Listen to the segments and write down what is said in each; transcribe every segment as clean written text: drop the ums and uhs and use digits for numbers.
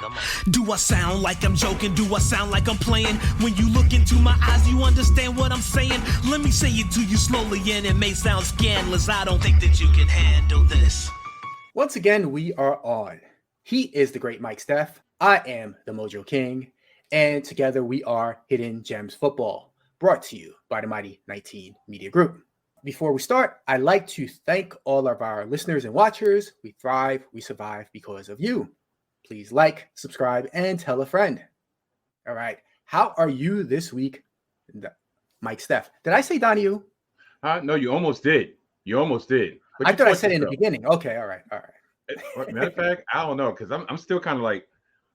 Come on. Do I sound like I'm joking? Do I sound like I'm playing? When you look into my eyes, you understand what I'm saying? Let me say it to you slowly, and it may sound scandalous. I don't think that you can handle this. Once again, we are on. He is the great Mike Steph. I am the MoJoKing. And together we are Hidden Gems Football, brought to you by the Mighty 19 Media Group. Before we start, I'd like to thank all of our listeners and watchers. We thrive, we survive because of you. Please like, subscribe, and tell a friend. All right. How are you this week, Mike Steph? Did I say Donnie? No, you almost did. But I thought I said it in the beginning. Okay. All right. Matter of fact, I don't know, because I'm still kind of like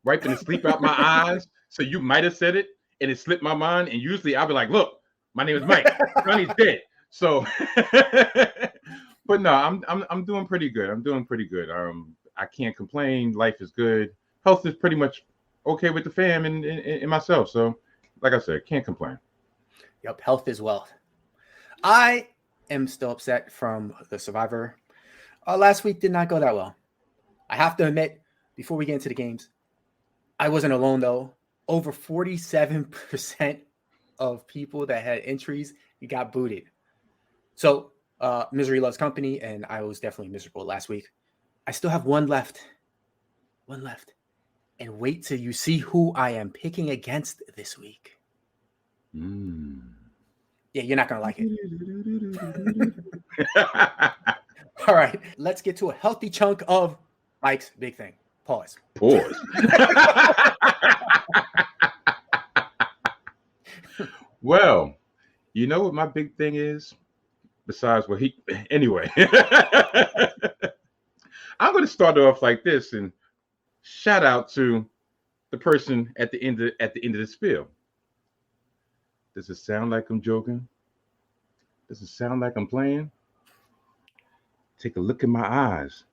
wiping the sleep out my eyes. So you might have said it, and it slipped my mind. And usually I'll be like, look, my name is Mike. Donnie's dead. So, but no, I'm doing pretty good. I can't complain. Life is good. Health is pretty much okay with the fam and myself. So, like I said, can't complain. Yep, health is wealth. I am still upset from the Survivor. Last week did not go that well. I have to admit, before we get into the games, I wasn't alone though. Over 47% of people that had entries, you got booted. So, misery loves company, and I was definitely miserable last week. I still have one left. And wait till you see who I am picking against this week. Yeah, you're not going to like it. All right, let's get to a healthy chunk of Mike's big thing. Pause. Well, you know what my big thing is? Besides what anyway. I'm going to start off like this and shout out to the person at the end of the spiel. Does it sound like I'm joking? Does it sound like I'm playing? Take a look in my eyes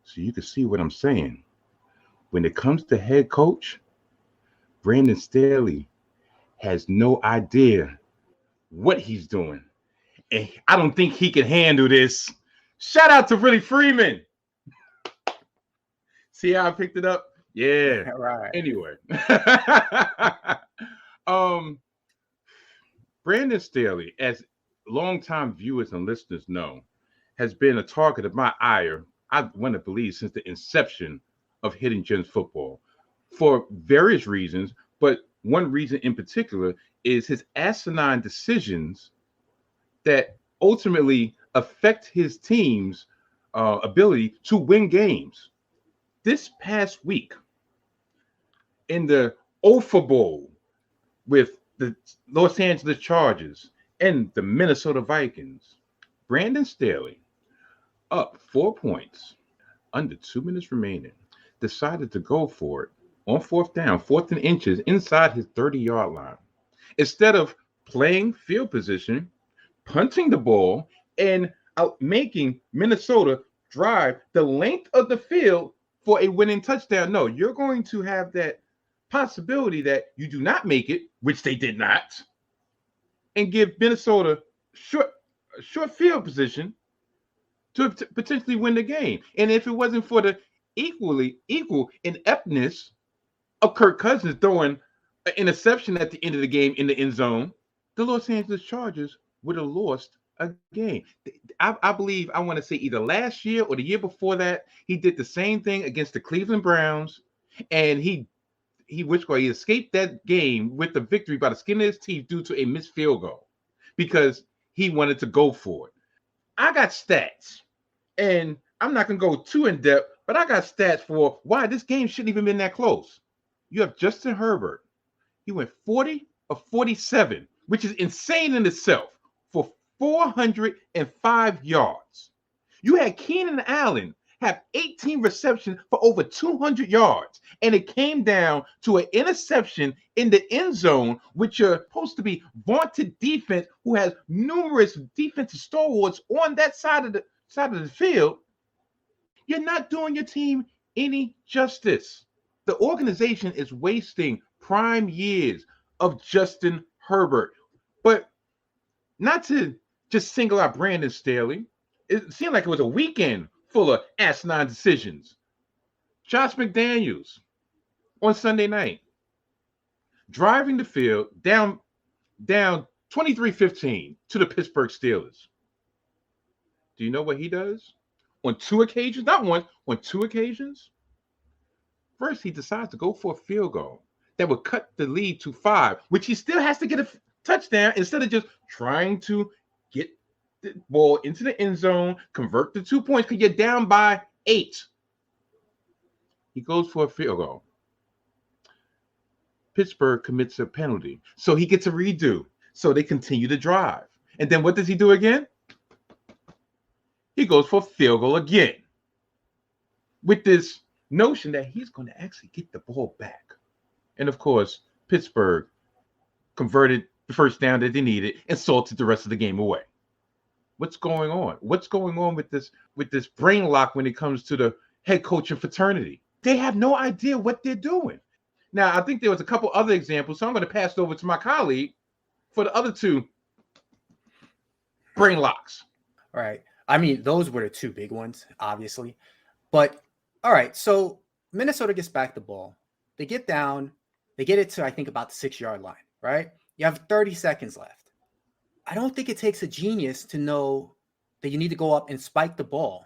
so you can see what I'm saying. When it comes to head coach, Brandon Staley has no idea what he's doing. And I don't think he can handle this. Shout out to Willie Freeman. See how I picked it up? Yeah. Right. Anyway. Brandon Staley, as longtime viewers and listeners know, has been a target of my ire, I want to believe, since the inception of Hidden Gems Football for various reasons. But one reason in particular is his asinine decisions that ultimately affect his team's ability to win games. This past week, in the Ofa Bowl with the Los Angeles Chargers and the Minnesota Vikings, Brandon Staley, up 4 points, under 2 minutes remaining, decided to go for it on fourth down, 4th and inches, inside his 30-yard line. Instead of playing field position, punting the ball, and out making Minnesota drive the length of the field for a winning touchdown. No, you're going to have that possibility that you do not make it, which they did not, and give Minnesota short field position to potentially win the game. And if it wasn't for the equal ineptness of Kirk Cousins throwing an interception at the end of the game in the end zone, the Los Angeles Chargers would have lost a game. I believe, I want to say either last year or the year before that, he did the same thing against the Cleveland Browns, and he escaped that game with the victory by the skin of his teeth due to a missed field goal because he wanted to go for it. I got stats, and I'm not going to go too in depth, but I got stats for why this game shouldn't even been that close. You have Justin Herbert. He went 40 of 47, which is insane in itself, for 405 yards. You had Keenan Allen have 18 receptions for over 200 yards, and it came down to an interception in the end zone, which are supposed to be vaunted defense, who has numerous defensive stalwarts on that side of the field. You're not doing your team any justice. The organization is wasting prime years of Justin Herbert. But not to just single out Brandon Staley, it seemed like it was a weekend full of asinine decisions. Josh McDaniels, on Sunday night, driving the field down 23-15 to the Pittsburgh Steelers. Do you know what he does? On two occasions, not one, on two occasions. First, he decides to go for a field goal that would cut the lead to 5, which he still has to get a touchdown instead of just trying to get the ball into the end zone, convert the 2 points because you're down by 8. He goes for a field goal. Pittsburgh commits a penalty, so he gets a redo. So they continue to drive. And then what does he do again? He goes for a field goal again with this notion that he's going to actually get the ball back. And of course, Pittsburgh converted the first down that they needed and salted the rest of the game away. What's going on? What's going on with this brain lock when it comes to the head coaching fraternity? They have no idea what they're doing. Now, I think there was a couple other examples, so I'm going to pass it over to my colleague for the other two brain locks. All right. I mean, those were the two big ones, obviously. But, all right, so Minnesota gets back the ball. They get down. They get it to, I think, about the 6-yard line, right? You have 30 seconds left. I don't think it takes a genius to know that you need to go up and spike the ball.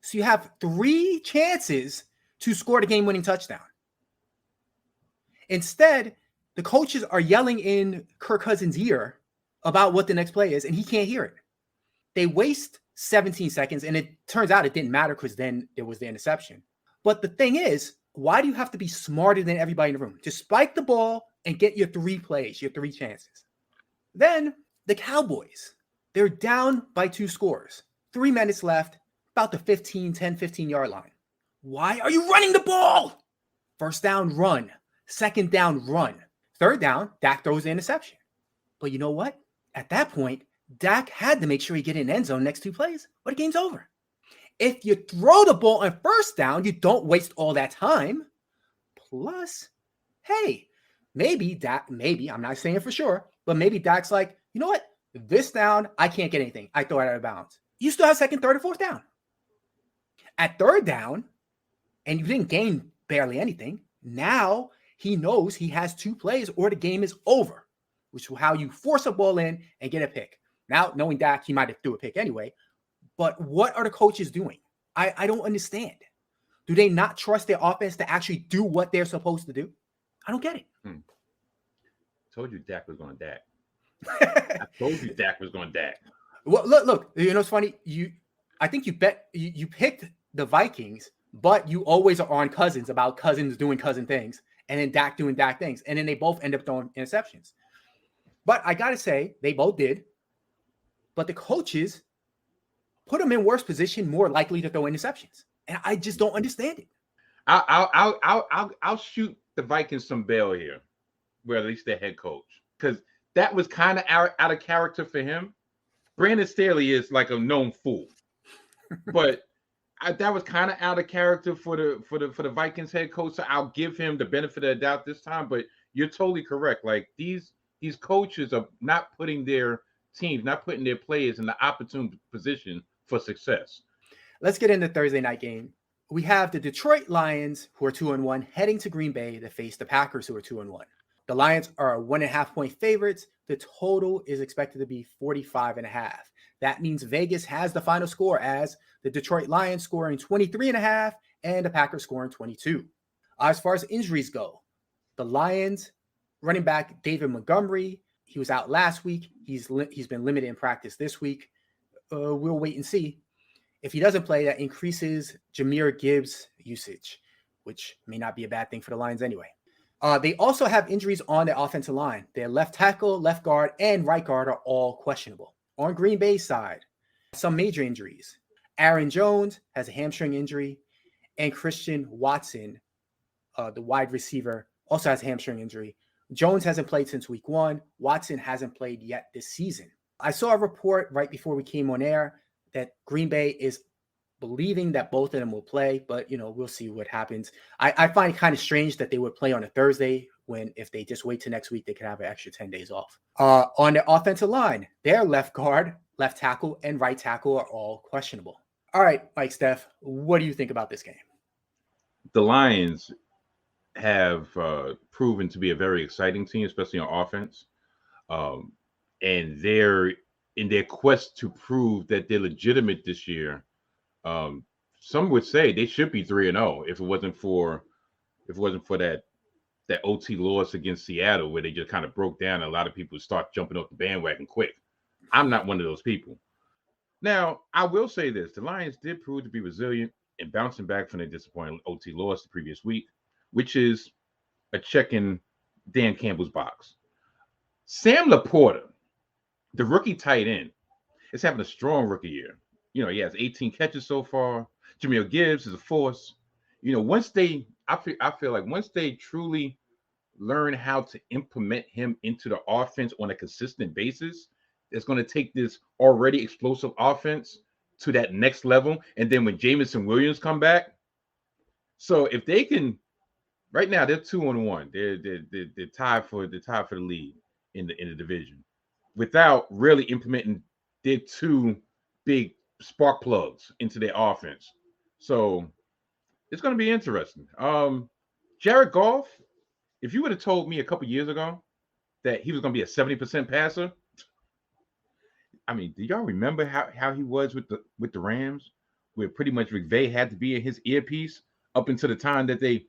So you have 3 chances to score the game-winning touchdown. Instead, the coaches are yelling in Kirk Cousins' ear about what the next play is, and he can't hear it. They waste 17 seconds, and it turns out it didn't matter because then it was the interception. But the thing is, why do you have to be smarter than everybody in the room? Just spike the ball and get your 3 plays, your 3 chances. Then the Cowboys, they're down by 2 scores. 3 minutes left, about the 10-15 yard line. Why are you running the ball? First down, run. Second down, run. Third down, Dak throws the interception. But you know what? At that point, Dak had to make sure he get in the end zone next 2 plays, or the game's over. If you throw the ball on first down, you don't waste all that time. Plus, hey, maybe, I'm not saying for sure, but maybe Dak's like, you know what? This down, I can't get anything. I throw it out of bounds. You still have second, third, and fourth down. At third down, and you didn't gain barely anything, now he knows he has 2 plays or the game is over, which is how you force a ball in and get a pick. Now, knowing Dak, he might have threw a pick anyway. But what are the coaches doing? I don't understand. Do they not trust their offense to actually do what they're supposed to do? I don't get it. Told you Dak was going to Dak. I told you Dak was going to Dak. Well, look. You know what's funny? I think you picked the Vikings, but you always are on Cousins about Cousins doing Cousin things, and then Dak doing Dak things, and then they both end up throwing interceptions. But I gotta say, they both did. But the coaches put them in worse position, more likely to throw interceptions, and I just don't understand it. I'll shoot the Vikings some bail here, where at least their head coach, because that was kind of out of character for him. Brandon Staley is like a known fool, but that was kind of out of character for the Vikings head coach. So I'll give him the benefit of the doubt this time. But you're totally correct. Like these coaches are not putting their teams, not putting their players in the opportune position for success. Let's get into Thursday night game. We have the Detroit Lions, who are 2-1, heading to Green Bay to face the Packers, who are 2-1. The Lions are 1.5-point favorites. The total is expected to be 45.5. That means Vegas has the final score as the Detroit Lions scoring 23.5 and the Packers scoring 22. As far as injuries go, the Lions running back David Montgomery, he was out last week. He's been limited in practice this week. We'll wait and see. If he doesn't play, that increases Jahmyr Gibbs' usage, which may not be a bad thing for the Lions anyway. They also have injuries on their offensive line. Their left tackle, left guard, and right guard are all questionable. On Green Bay's side, some major injuries. Aaron Jones has a hamstring injury, and Christian Watson, the wide receiver, also has a hamstring injury. Jones hasn't played since week 1. Watson hasn't played yet this season. I saw a report right before we came on air that Green Bay is believing that both of them will play, but, we'll see what happens. I find it kind of strange that they would play on a Thursday when if they just wait till next week, they could have an extra 10 days off. On their offensive line, their left guard, left tackle, and right tackle are all questionable. All right, Mike Steph, what do you think about this game? The Lions have proven to be a very exciting team, especially on offense. And they're in their quest to prove that they're legitimate this year. Some would say they should be 3-0 if it wasn't for that OT loss against Seattle, where they just kind of broke down and a lot of people start jumping off the bandwagon quick. I'm not one of those people. Now, I will say this. The Lions did prove to be resilient and bouncing back from their disappointing OT loss the previous week, which is a check in Dan Campbell's box. Sam Laporta, the rookie tight end, is having a strong rookie year. You know, he has 18 catches so far. Jameer Gibbs is a force. You know, I feel like once they truly learn how to implement him into the offense on a consistent basis, it's going to take this already explosive offense to that next level. And then when Jamison Williams come back, so if they can, right now they're 2-1. They're tied for the lead in the division, without really implementing their two big spark plugs into their offense. So it's going to be interesting. Jared Goff, if you would have told me a couple years ago that he was going to be a 70% passer, I mean, do y'all remember how he was with the Rams, where pretty much McVay had to be in his earpiece up until the time that they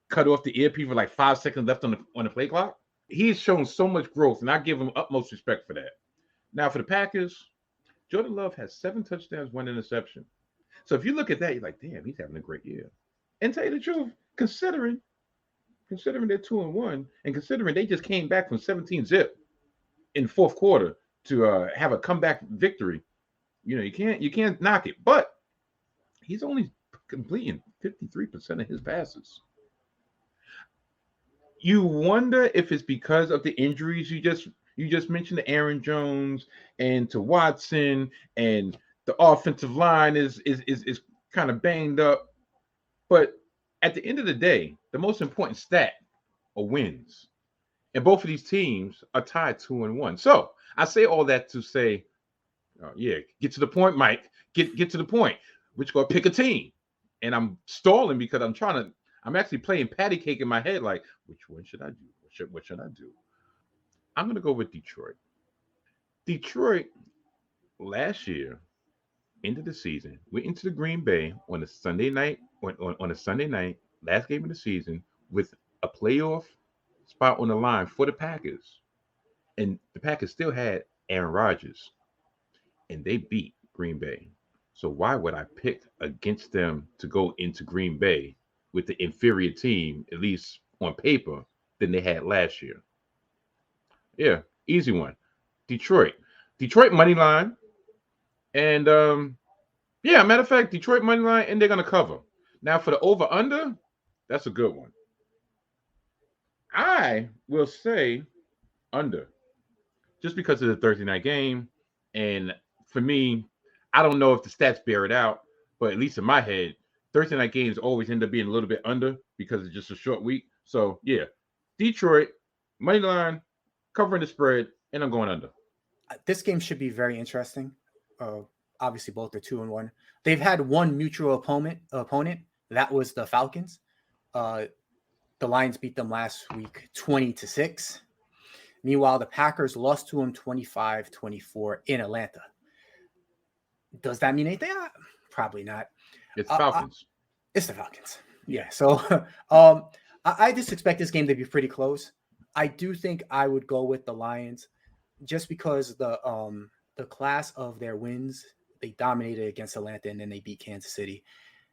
cut off the earpiece with like 5 seconds left on the play clock? He's shown so much growth, and I give him utmost respect for that. Now, for the Packers, Jordan Love has 7 touchdowns, 1 interception. So if you look at that, you're like, damn, he's having a great year. And tell you the truth, considering they're 2-1, and considering they just came back from 17-0 in the fourth quarter to have a comeback victory, you know, you can't knock it. But he's only completing 53% of his passes. You wonder if it's because of the injuries you just mentioned to Aaron Jones and to Watson, and the offensive line is kind of banged up. But at the end of the day, the most important stat are wins. And both of these teams are tied 2-1. So I say all that to say, get to the point, Mike. Get to the point. We're going to pick a team. And I'm stalling because I'm actually playing patty cake in my head, like, which one should I do? What should I do? I'm going to go with Detroit. Detroit, last year, into the season, went into the Green Bay on a Sunday night, last game of the season, with a playoff spot on the line for the Packers. And the Packers still had Aaron Rodgers. And they beat Green Bay. So why would I pick against them to go into Green Bay with the inferior team, at least on paper, than they had last year? Yeah, easy one. Detroit money line. And matter of fact, Detroit money line, and they're going to cover. Now for the over-under, that's a good one. I will say under, just because of the Thursday night game. And for me, I don't know if the stats bear it out, but at least in my head, Thursday night games always end up being a little bit under because it's just a short week. So, yeah, Detroit, money line, covering the spread, and I'm going under. This game should be very interesting. Obviously, both are 2-1. They've had one mutual opponent. That was the Falcons. The Lions beat them last week 20-6. Meanwhile, the Packers lost to them 25-24 in Atlanta. Does that mean anything? Probably not. It's Falcons. It's the Falcons. Yeah. So I just expect this game to be pretty close. I do think I would go with the Lions just because the class of their wins, they dominated against Atlanta and then they beat Kansas City.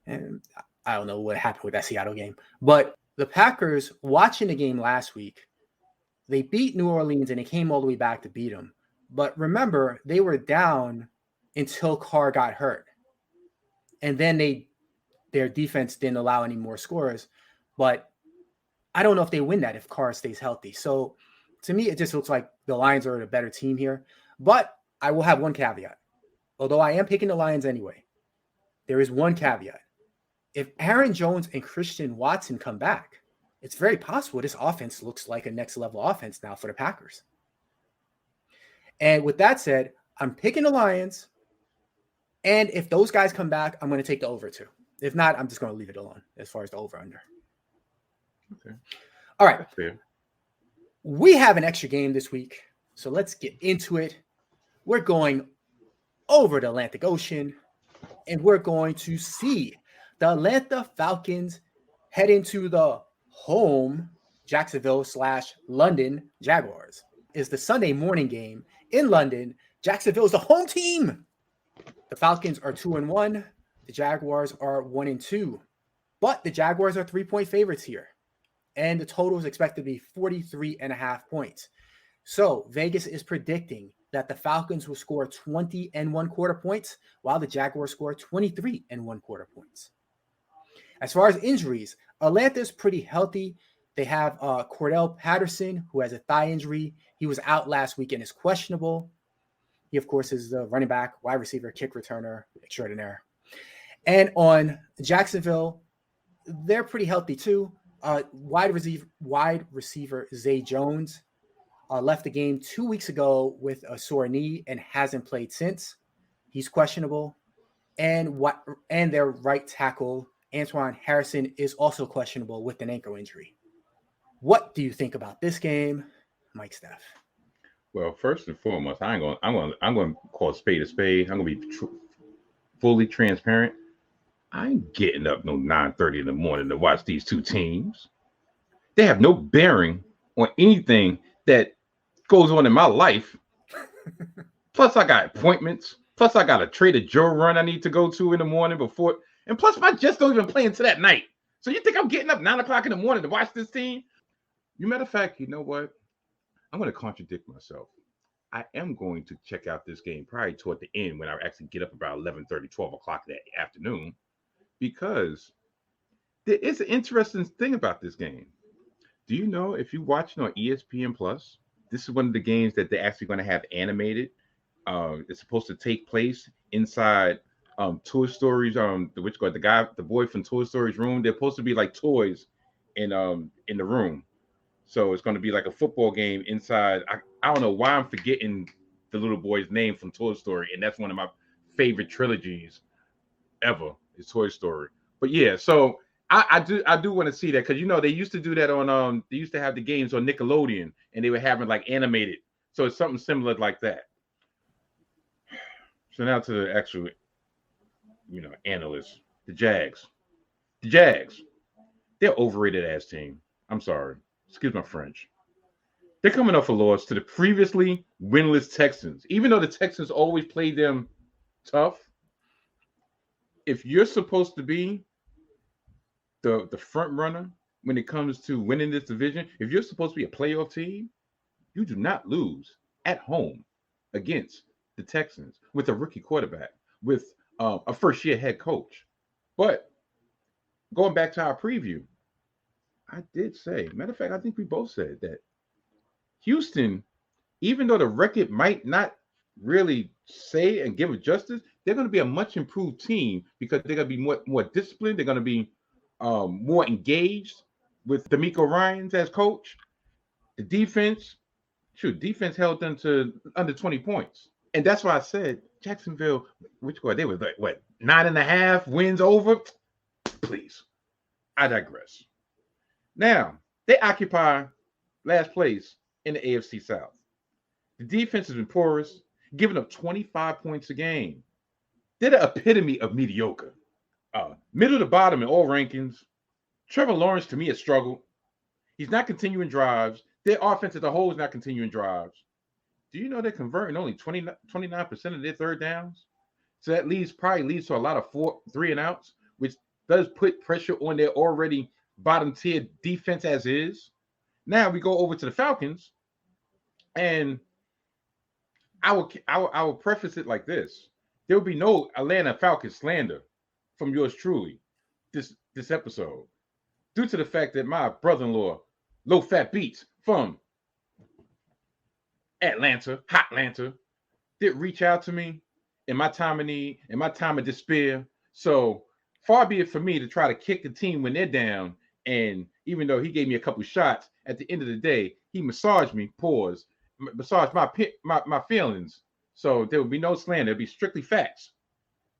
And I don't know what happened with that Seattle game. But the Packers, watching the game last week, they beat New Orleans and they came all the way back to beat them. But remember, they were down until Carr got hurt. And then their defense didn't allow any more scores. But I don't know if they win that if Carr stays healthy. So to me, it just looks like the Lions are a better team here. But I will have one caveat. Although I am picking the Lions anyway, there is one caveat. If Aaron Jones and Christian Watson come back, it's very possible this offense looks like a next level offense now for the Packers. And with that said, I'm picking the Lions. And if those guys come back, I'm going to take the over too. If not, I'm just going to leave it alone as far as the over under. Okay. All right. That's fair. We have an extra game this week, so let's get into it. We're going over the Atlantic Ocean, and we're going to see the Atlanta Falcons head into the home Jacksonville/London Jaguars. Is the Sunday morning game in London. Jacksonville is the home team. The Falcons are 2-1. The Jaguars are 1-2. But the Jaguars are 3-point favorites here. And the total is expected to be 43.5 points. So Vegas is predicting that the Falcons will score 20 1/4 points, while the Jaguars score 23 1/4 points. As far as injuries, Atlanta is pretty healthy. They have Cordell Patterson, who has a thigh injury. He was out last week and is questionable. He, of course, is the running back, wide receiver, kick returner extraordinaire. And on Jacksonville, they're pretty healthy too. Wide receiver Zay Jones left the game 2 weeks ago with a sore knee and hasn't played since. He's questionable. And their right tackle, Antoine Harrison, is also questionable with an ankle injury. What do you think about this game, Mike Steph? Well, first and foremost, I'm going to call a spade a spade. I'm going to be fully transparent. I ain't getting up no 9:30 in the morning to watch these two teams. They have no bearing on anything that goes on in my life. Plus, I got appointments. Plus, I got a Trader Joe run I need to go to in the morning before. And plus, my Jets don't even play until that night. So you think I'm getting up 9 o'clock in the morning to watch this team? Matter of fact, you know what? I'm going to contradict myself. I am going to check out this game probably toward the end when I actually get up about 11:30, 12 o'clock that afternoon, because there is an interesting thing about this game. Do you know if you're watching on ESPN Plus, this is one of the games that they're actually going to have animated. It's supposed to take place inside Toy Story's the boy from Toy Story's room. They're supposed to be like toys in the room. So it's going to be like a football game inside. I don't know why I'm forgetting the little boy's name from Toy Story, and that's one of my favorite trilogies ever is Toy Story. But yeah, so I do want to see that, because they used to do that on they used to have the games on Nickelodeon, and they were having like animated. So it's something similar like that. So now to the actual analysts, the Jags. They're overrated ass team. I'm sorry. Excuse my French. They're coming off a loss to the previously winless Texans. Even though the Texans always played them tough, if you're supposed to be the front runner when it comes to winning this division, if you're supposed to be a playoff team, you do not lose at home against the Texans with a rookie quarterback, with a first-year head coach. But going back to our preview, I did say, matter of fact, I think we both said that Houston, even though the record might not really say and give it justice, they're going to be a much improved team because they're going to be more disciplined. They're going to be more engaged with D'Amico Ryans as coach. The defense held them to under 20 points. And that's why I said Jacksonville, they were like, what, 9.5 wins over? Please. I digress. Now, they occupy last place in the AFC South. The defense has been porous, giving up 25 points a game. They're the epitome of mediocre. Middle to bottom in all rankings. Trevor Lawrence, to me, has struggled. He's not continuing drives. Their offense as a whole is not continuing drives. Do you know they're converting only 29% of their third downs? So that probably leads to a lot of 3 and outs, which does put pressure on their already bottom tier defense as is. Now we go over to the Falcons, and I will preface it like this: there will be no Atlanta Falcons slander from yours truly this episode, due to the fact that my brother-in-law, Low Fat Beats from Hotlanta, did reach out to me in my time of need, in my time of despair. So far be it for me to try to kick the team when they're down. And even though he gave me a couple shots, at the end of the day, he massaged my feelings. So there will be no slander. It'll be strictly facts.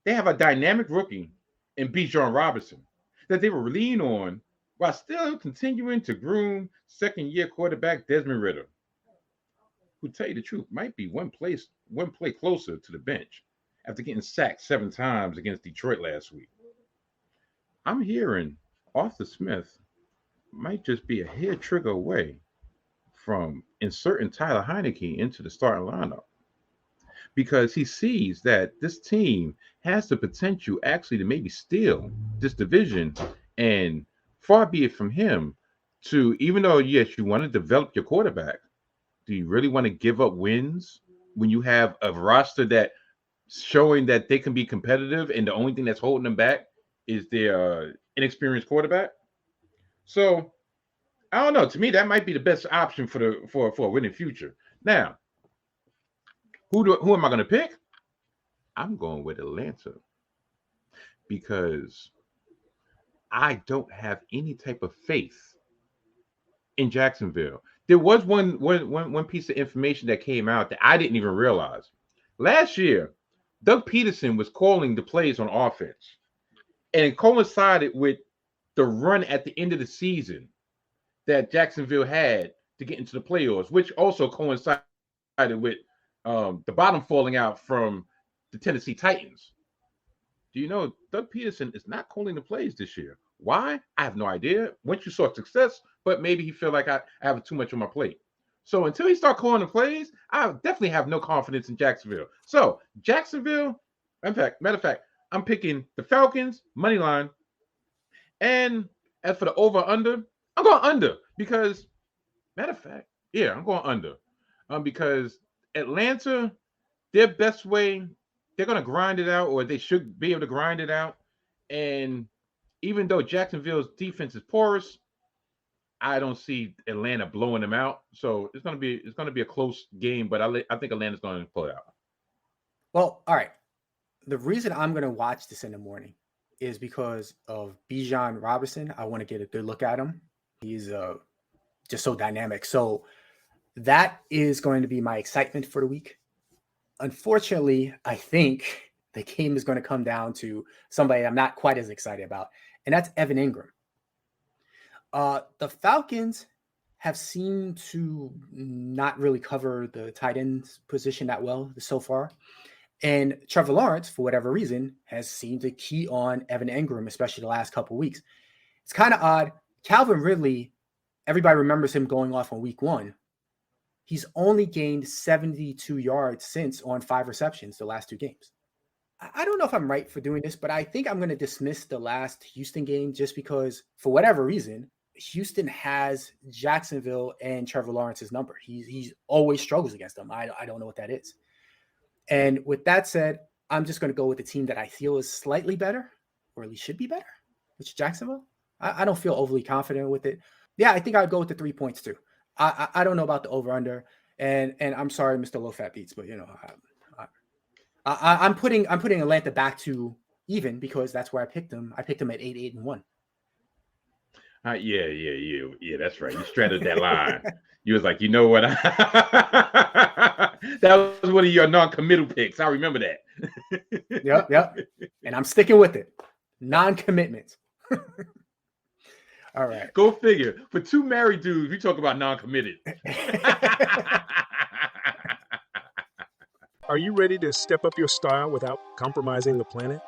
They have a dynamic rookie in Bijan Robinson that they will lean on while still continuing to groom second-year quarterback Desmond Ridder, who, tell you the truth, might be one play closer to the bench after getting sacked 7 times against Detroit last week. I'm hearing Arthur Smith might just be a hair trigger away from inserting Tyler Heineke into the starting lineup, because he sees that this team has the potential actually to maybe steal this division. And far be it from him to, even though, yes, you want to develop your quarterback, do you really want to give up wins when you have a roster that showing that they can be competitive and the only thing that's holding them back is their inexperienced quarterback? So I don't know. To me, that might be the best option for a winning future. Now, who am I going to pick? I'm going with Atlanta, because I don't have any type of faith in Jacksonville. There was one piece of information that came out that I didn't even realize. Last year, Doug Peterson was calling the plays on offense, and it coincided with the run at the end of the season that Jacksonville had to get into the playoffs, which also coincided with the bottom falling out from the Tennessee Titans. Do you know Doug Peterson is not calling the plays this year? Why? I have no idea. Once you saw success, but maybe he feel like I have too much on my plate. So until he start calling the plays, I definitely have no confidence in Jacksonville. So Jacksonville, matter of fact, I'm picking the Falcons money line. And as for the over/under, I'm going under, because matter of fact, yeah, I'm going under. Because Atlanta, their best way, they're going to grind it out, or they should be able to grind it out. And even though Jacksonville's defense is porous, I don't see Atlanta blowing them out. So it's going to be a close game, but I think Atlanta's going to pull it out. Well, all right. The reason I'm going to watch this in the morning is because of Bijan Robinson. I want to get a good look at him. He's just so dynamic. So that is going to be my excitement for the week. Unfortunately, I think the game is going to come down to somebody I'm not quite as excited about, and that's Evan Ingram. The Falcons have seemed to not really cover the tight end position that well so far. And Trevor Lawrence, for whatever reason, has seemed to key on Evan Ingram, especially the last couple of weeks. It's kind of odd. Calvin Ridley, everybody remembers him going off on week 1. He's only gained 72 yards since on 5 receptions the last 2 games. I don't know if I'm right for doing this, but I think I'm going to dismiss the last Houston game just because, for whatever reason, Houston has Jacksonville and Trevor Lawrence's number. He always struggles against them. I don't know what that is. And with that said, I'm just going to go with the team that I feel is slightly better, or at least should be better, which is Jacksonville. I don't feel overly confident with it. Yeah, I think I'd go with the 3 points too. I don't know about the over/under, and I'm sorry, Mr. Low Fat Beats, but you know, I'm putting Atlanta back to even because that's where I picked them. I picked them at 8-1. Yeah, that's right. You straddled that line. You was like, you know what? That was one of your non-committal picks. I remember that. Yep. And I'm sticking with it. Non-commitment. All right. Go figure. For 2 married dudes, we talk about non-committed. Are you ready to step up your style without compromising the planet?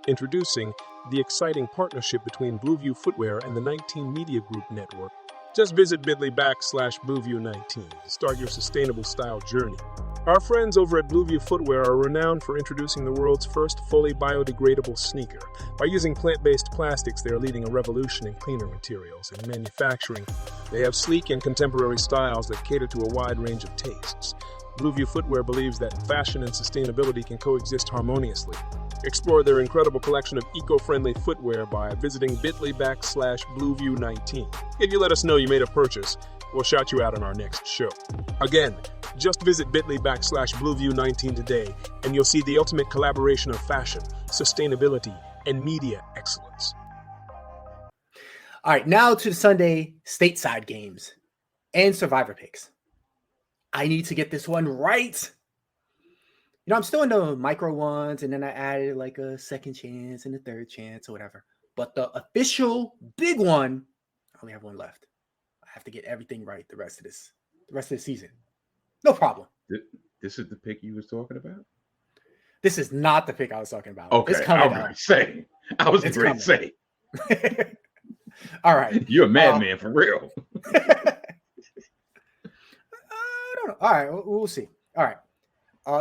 Introducing the exciting partnership between BLUEVIEW Footwear and the 19 Media Group Network. Just visit bit.ly/BLUEVIEW19 to start your sustainable style journey. Our friends over at BLUEVIEW Footwear are renowned for introducing the world's first fully biodegradable sneaker. By using plant-based plastics, they are leading a revolution in cleaner materials and manufacturing. They have sleek and contemporary styles that cater to a wide range of tastes. BLUEVIEW Footwear believes that fashion and sustainability can coexist harmoniously. Explore their incredible collection of eco-friendly footwear by visiting bit.ly/BLUEVIEW19. If you let us know you made a purchase, we'll shout you out on our next show. Again, just visit bit.ly/BLUEVIEW19 today, and you'll see the ultimate collaboration of fashion, sustainability, and media excellence. All right, now to the Sunday stateside games and survivor picks. I need to get this one right. You know, I'm still in the micro ones, and then I added like a second chance and a third chance or whatever. But the official big one I only have one left. I have to get everything right the rest of the season. No problem. This is the pick you was talking about? This is not the pick I was talking about. Okay, it's coming. I was going to say. All right. You're a madman for real. I don't know. All right, we'll see. All right.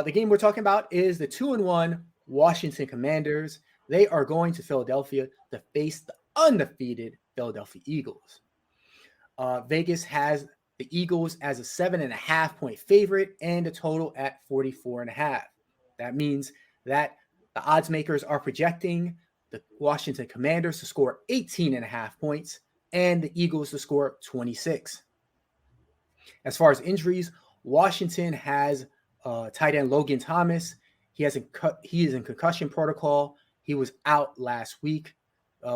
The game we're talking about is the 2-1 Washington Commanders. They are going to Philadelphia to face the undefeated Philadelphia Eagles. Vegas has the Eagles as a 7.5-point favorite and a total at 44.5. That means that the odds makers are projecting the Washington Commanders to score 18.5 points and the Eagles to score 26. As far as injuries, Washington has tight end Logan Thomas. He is in concussion protocol. He was out last week.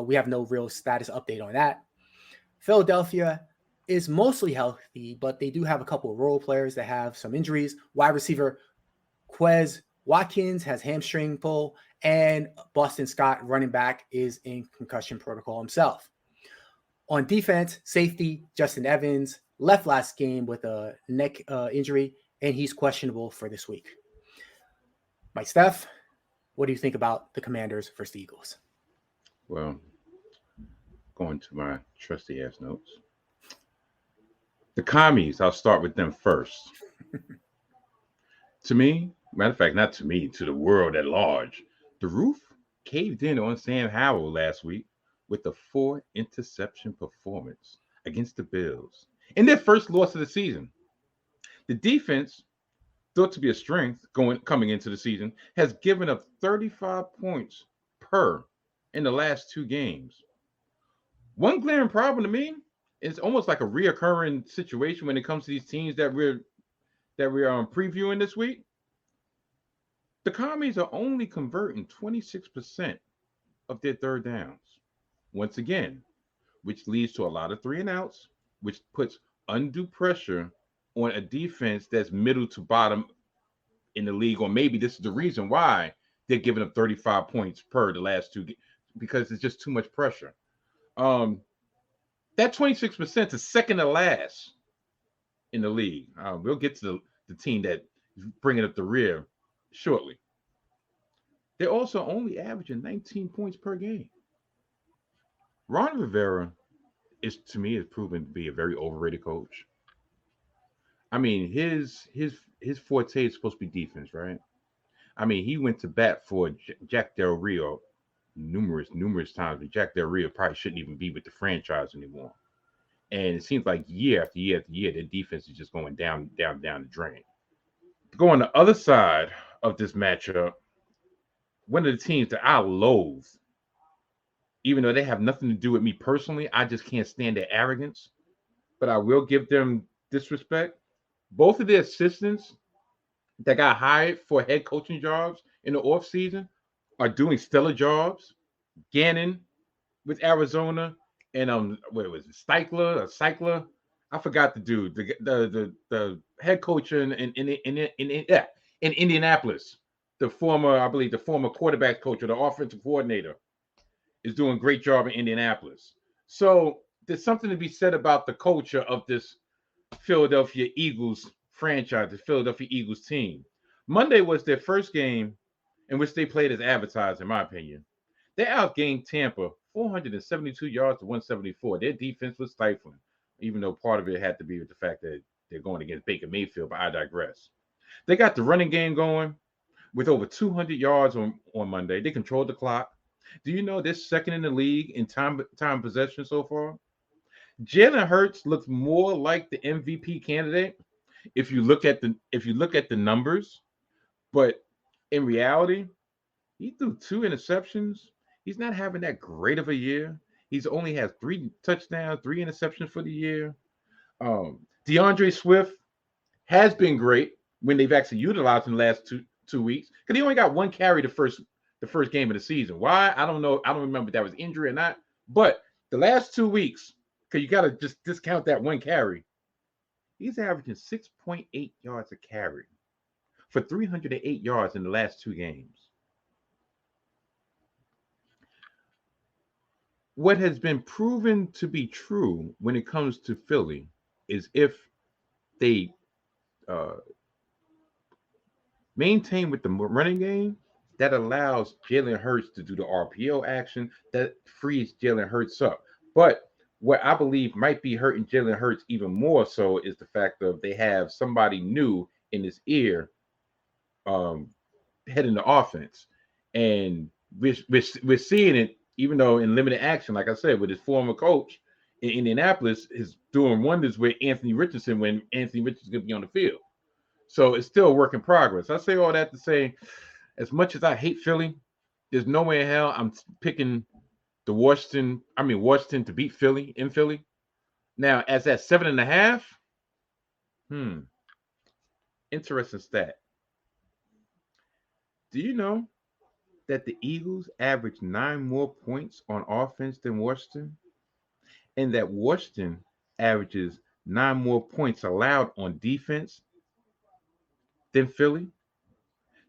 We have no real status update on that. Philadelphia is mostly healthy, but they do have a couple of role players that have some injuries. Wide receiver Quez Watkins has hamstring pull, and Boston Scott, running back, is in concussion protocol himself. On defense, safety Justin Evans left last game with a neck injury, and he's questionable for this week. Mike Steph, what do you think about the Commanders versus the Eagles? Well, going to my trusty ass notes. The commies, I'll start with them first. To me, matter of fact, not to me, to the world at large, the roof caved in on Sam Howell last week with a 4-interception performance against the Bills in their first loss of the season. The defense, thought to be a strength coming into the season, has given up 35 points per in the last 2 games. One glaring problem to me is almost like a reoccurring situation when it comes to these teams that we're previewing this week. The commies are only converting 26% of their third downs. Once again, which leads to a lot of 3-and-outs, which puts undue pressure on a defense that's middle to bottom in the league, or maybe this is the reason why they're giving up 35 points per the last 2 because it's just too much pressure. That 26% is second to last in the league. We'll get to the team that is bringing up the rear shortly. They're also only averaging 19 points per game. Ron Rivera is proven to be a very overrated coach. I mean, his forte is supposed to be defense, right? I mean, he went to bat for Jack Del Rio numerous times, but Jack Del Rio probably shouldn't even be with the franchise anymore. And it seems like year after year after year, their defense is just going down the drain. To go on the other side of this matchup, one of the teams that I loathe, even though they have nothing to do with me personally, I just can't stand their arrogance, but I will give them disrespect. Both of their assistants that got hired for head coaching jobs in the offseason are doing stellar jobs. Gannon with Arizona and what was it, Stykler? I forgot the dude, the head coach in Indianapolis, the former quarterback coach or the offensive coordinator is doing a great job in Indianapolis. So there's something to be said about the culture of this Philadelphia Eagles franchise, the Philadelphia Eagles team. Monday was their first game in which they played as advertised, in my opinion. They outgained Tampa 472 yards to 174. Their defense was stifling, even though part of it had to be with the fact that they're going against Baker Mayfield, but I digress. They got the running game going with over 200 yards on Monday. They controlled the clock. Do you know they're second in the league in time possession so far? Jalen Hurts looks more like the MVP candidate if you look at the numbers, but in reality, he threw 2 interceptions. He's not having that great of a year. He's only has 3 touchdowns, 3 interceptions for the year. DeAndre Swift has been great when they've actually utilized him the last two weeks, because he only got 1 carry the first game of the season. Why? I don't know. I don't remember if that was injury or not. But the last 2 weeks, because you got to just discount that 1 carry, he's averaging 6.8 yards a carry for 308 yards in the last 2 games. what has been proven to be true when it comes to Philly is if they maintain with the running game, that allows Jalen Hurts to do the RPO action that frees Jalen Hurts up. But what I believe might be hurting Jalen Hurts even more so is the fact of they have somebody new in his ear heading the offense. And we're seeing it, even though in limited action, like I said, with his former coach in Indianapolis, is doing wonders with Anthony Richardson when Anthony Richardson's going to be on the field. So it's still a work in progress. I say all that to say, as much as I hate Philly, there's no way in hell I'm picking Washington to beat Philly in Philly. Now, as at 7.5, interesting stat. Do you know that the Eagles average 9 more points on offense than Washington? And that Washington averages 9 more points allowed on defense than Philly?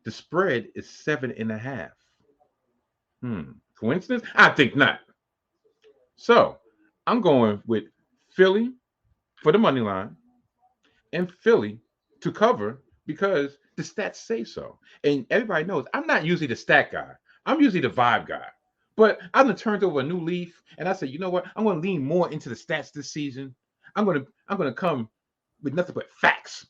The spread is 7.5. Coincidence? I think not. So I'm going with Philly for the money line and Philly to cover because the stats say so. And everybody knows I'm not usually the stat guy. I'm usually the vibe guy. But I'm gonna turn over a new leaf and I said, you know what? I'm gonna lean more into the stats this season. I'm gonna come with nothing but facts.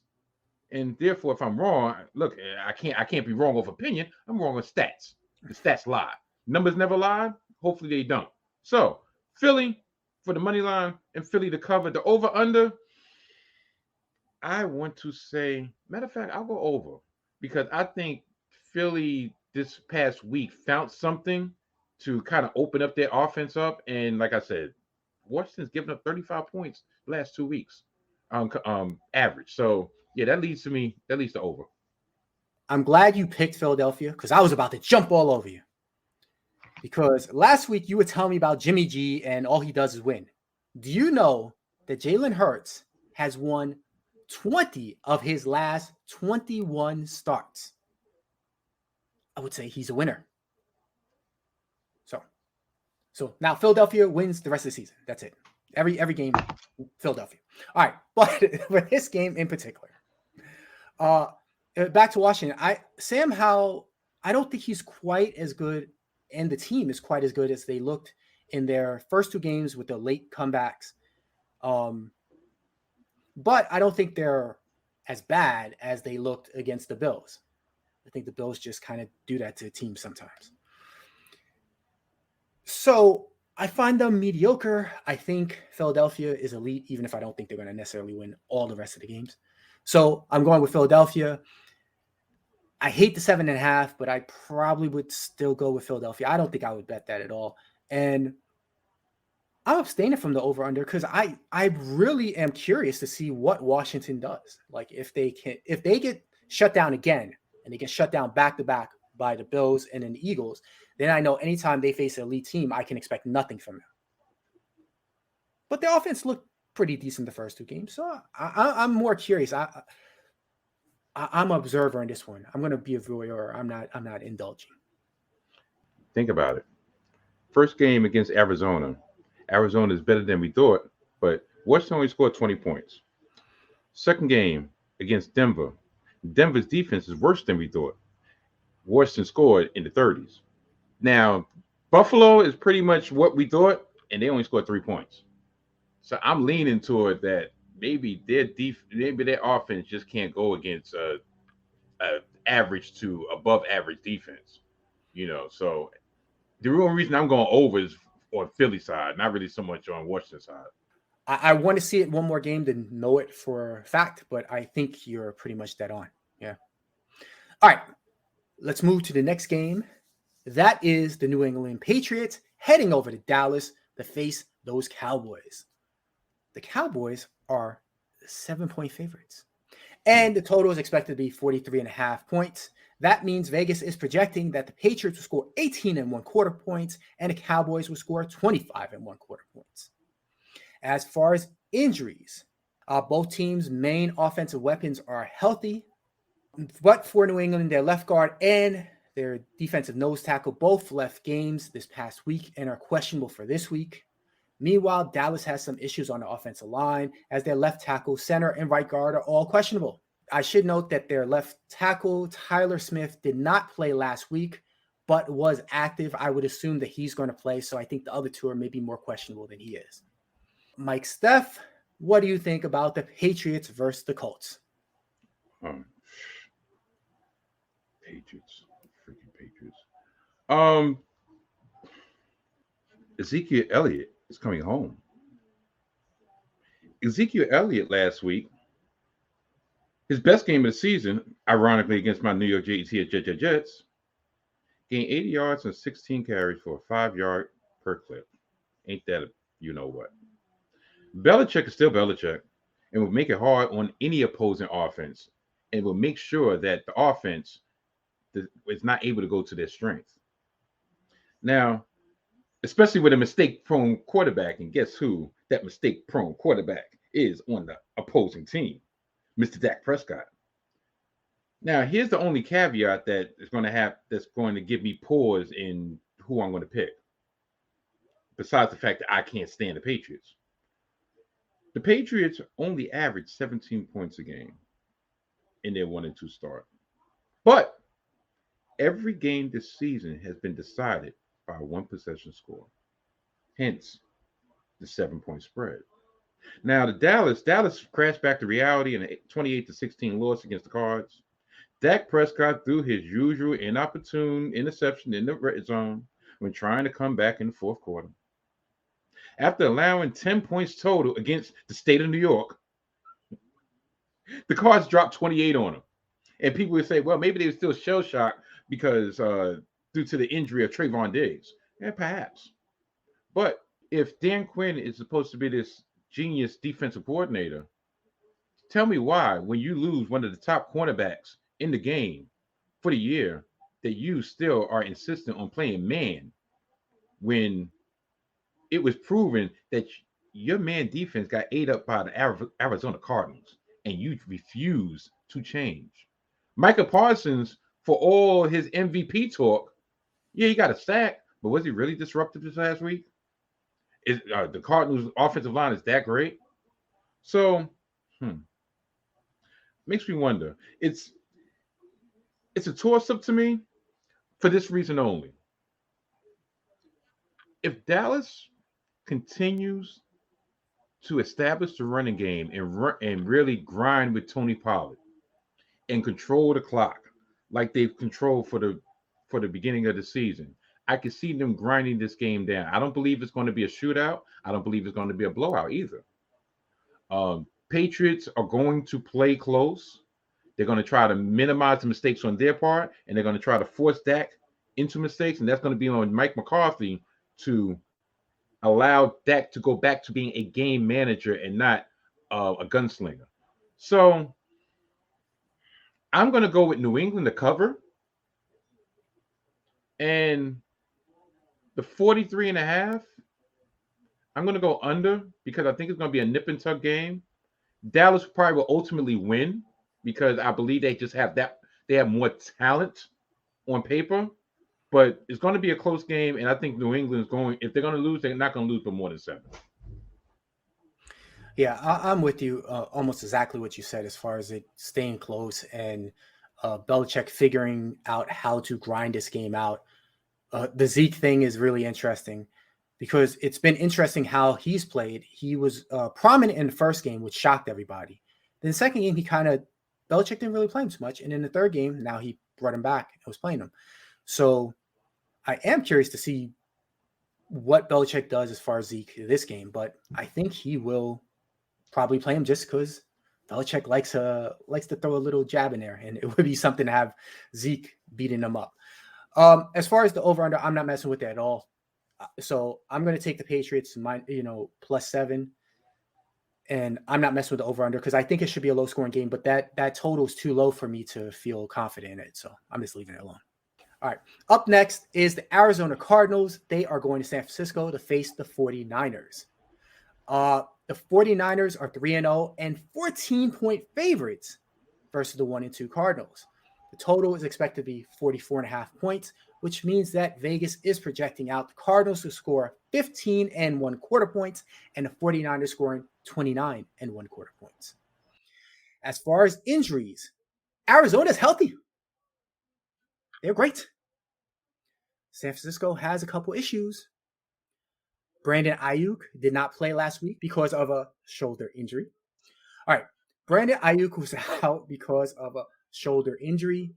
And therefore, if I'm wrong, look, I can't be wrong with opinion. I'm wrong with stats. The stats lie. Numbers never lie. Hopefully they don't. So Philly for the money line and Philly to cover. The over under, I want to say, matter of fact, I'll go over because I think Philly this past week found something to kind of open up their offense up. And like I said, Washington's given up 35 points the last 2 weeks average. So yeah, that leads to over. I'm glad you picked Philadelphia because I was about to jump all over you. Because last week you were telling me about Jimmy G and all he does is win. Do you know that Jalen Hurts has won 20 of his last 21 starts? I would say he's a winner. So now Philadelphia wins the rest of the season. That's it. Every game, Philadelphia. All right, but for this game in particular, back to Washington. Sam Howell, I don't think he's quite as good, and the team is quite as good as they looked in their first 2 games with the late comebacks. But I don't think they're as bad as they looked against the Bills. I think the Bills just kind of do that to teams sometimes. So I find them mediocre. I think Philadelphia is elite, even if I don't think they're going to necessarily win all the rest of the games. So I'm going with Philadelphia. I hate the 7.5, but I probably would still go with Philadelphia. I don't think I would bet that at all. And I'm abstaining from the over-under because I really am curious to see what Washington does. Like if they get shut down again and they get shut down back-to-back by the Bills and then the Eagles, then I know anytime they face an elite team, I can expect nothing from them. But the offense looked pretty decent the first 2 games. So I'm more curious. I'm an observer in this one. I'm going to be a viewer. I'm not indulging. Think about it. First game against Arizona. Arizona is better than we thought, but Washington only scored 20 points. Second game against Denver. Denver's defense is worse than we thought. Washington scored in the 30s. Now, Buffalo is pretty much what we thought, and they only scored 3 points. So I'm leaning toward that maybe their offense just can't go against a average to above average defense. So the real reason I'm going over is on Philly side, not really so much on Washington side. I want to see it one more game to know it for a fact, but I think you're pretty much dead on. Yeah. All right. Let's move to the next game. That is the New England Patriots heading over to Dallas to face those Cowboys. The Cowboys are 7-point favorites. And the total is expected to be 43.5 points. That means Vegas is projecting that the Patriots will score 18.25 points and the Cowboys will score 25.25 points. As far as injuries, both teams' main offensive weapons are healthy. But for New England, their left guard and their defensive nose tackle, both left games this past week and are questionable for this week. Meanwhile, Dallas has some issues on the offensive line as their left tackle, center, and right guard are all questionable. I should note that their left tackle, Tyler Smith, did not play last week, but was active. I would assume that he's going to play, so I think the other two are maybe more questionable than he is. Mike Steph, what do you think about the Patriots versus the Colts? Patriots. Freaking Patriots. Ezekiel Elliott is coming home. Ezekiel Elliott last week, his best game of the season, ironically against my New York Jets, gained 80 yards and 16 carries for a 5-yard per clip. Ain't that a you-know-what? Belichick is still Belichick and will make it hard on any opposing offense and will make sure that the offense is not able to go to their strength. Now, especially with a mistake-prone quarterback, and guess who that mistake-prone quarterback is on the opposing team? Mr. Dak Prescott. Now, here's the only caveat that's going to give me pause in who I'm going to pick. Besides the fact that I can't stand the Patriots. The Patriots only average 17 points a game in their 1-2 start. But every game this season has been decided by a one-possession score. Hence, the 7-point spread. Now, the Dallas crashed back to reality in a 28-16 loss against the Cards. Dak Prescott threw his usual inopportune interception in the red zone when trying to come back in the fourth quarter. After allowing 10 points total against the state of New York, the Cards dropped 28 on them. And people would say, well, maybe they were still shell-shocked because due to the injury of Trayvon Diggs. Yeah, perhaps. But if Dan Quinn is supposed to be this genius defensive coordinator, tell me why, when you lose one of the top cornerbacks in the game for the year, that you still are insistent on playing man when it was proven that your man defense got ate up by the Arizona Cardinals and you refuse to change. Micah Parsons, for all his MVP talk, yeah, he got a sack, but was he really disruptive this last week? Is the Cardinals' offensive line is that great? So, makes me wonder. It's a toss-up to me for this reason only. If Dallas continues to establish the running game and really grind with Tony Pollard and control the clock like they've controlled for the beginning of the season, I can see them grinding this game down. I don't believe it's going to be a shootout. I don't believe it's going to be a blowout either. Patriots are going to play close. They're going to try to minimize the mistakes on their part, and they're going to try to force Dak into mistakes, and that's going to be on Mike McCarthy to allow Dak to go back to being a game manager and not a gunslinger. So I'm going to go with New England to cover. And the 43.5, I'm going to go under because I think it's going to be a nip and tuck game. Dallas probably will ultimately win because I believe they just have they have more talent on paper. But it's going to be a close game, and I think New England's if they're going to lose, they're not going to lose by more than 7. Yeah, I'm with you almost exactly what you said as far as it staying close and Belichick figuring out how to grind this game out. The Zeke thing is really interesting because it's been interesting how he's played. He was prominent in the first game, which shocked everybody. Then the second game, Belichick didn't really play him too much. And in the third game, now he brought him back and was playing him. So I am curious to see what Belichick does as far as Zeke this game, but I think he will probably play him just because Belichick likes to throw a little jab in there, and it would be something to have Zeke beating him up. As far as the over-under, I'm not messing with that at all. So I'm going to take the Patriots, +7, and I'm not messing with the over-under because I think it should be a low-scoring game, but that total is too low for me to feel confident in it, so I'm just leaving it alone. All right, up next is the Arizona Cardinals. They are going to San Francisco to face the 49ers. The 49ers are 3-0 and 14-point favorites versus the 1-2 Cardinals. The total is expected to be 44.5 points, which means that Vegas is projecting out the Cardinals to score 15 and 1/4 points and the 49ers scoring 29 and 1/4 points. As far as injuries, Arizona's healthy. They're great. San Francisco has a couple issues. Brandon Ayuk did not play last week because of a shoulder injury. All right, Brandon Ayuk was out because of a shoulder injury.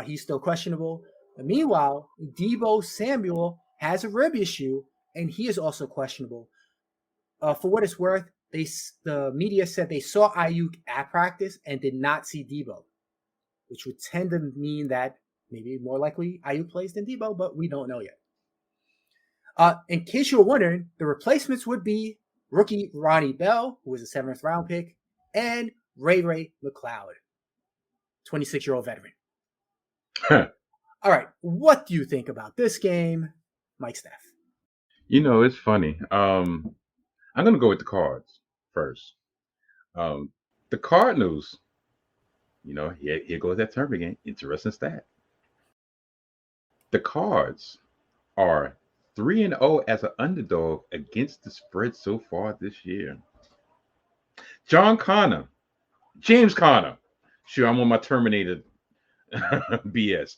He's still questionable. And meanwhile, Deebo Samuel has a rib issue, and he is also questionable. For what it's worth, the media said they saw Ayuk at practice and did not see Deebo, which would tend to mean that maybe more likely Ayuk plays than Deebo, but we don't know yet. In case you were wondering, the replacements would be rookie Ronnie Bell, who was a 7th round pick, and Ray McLeod, 26-year-old veteran. All right, what do you think about this game, Mike Steph? You know, it's funny. I'm going to go with the Cards first. The Cardinals, you know, here goes that term again. Interesting stat. The Cards are 3-0 as an underdog against the spread so far this year. James Conner. Sure, I'm on my Terminator BS.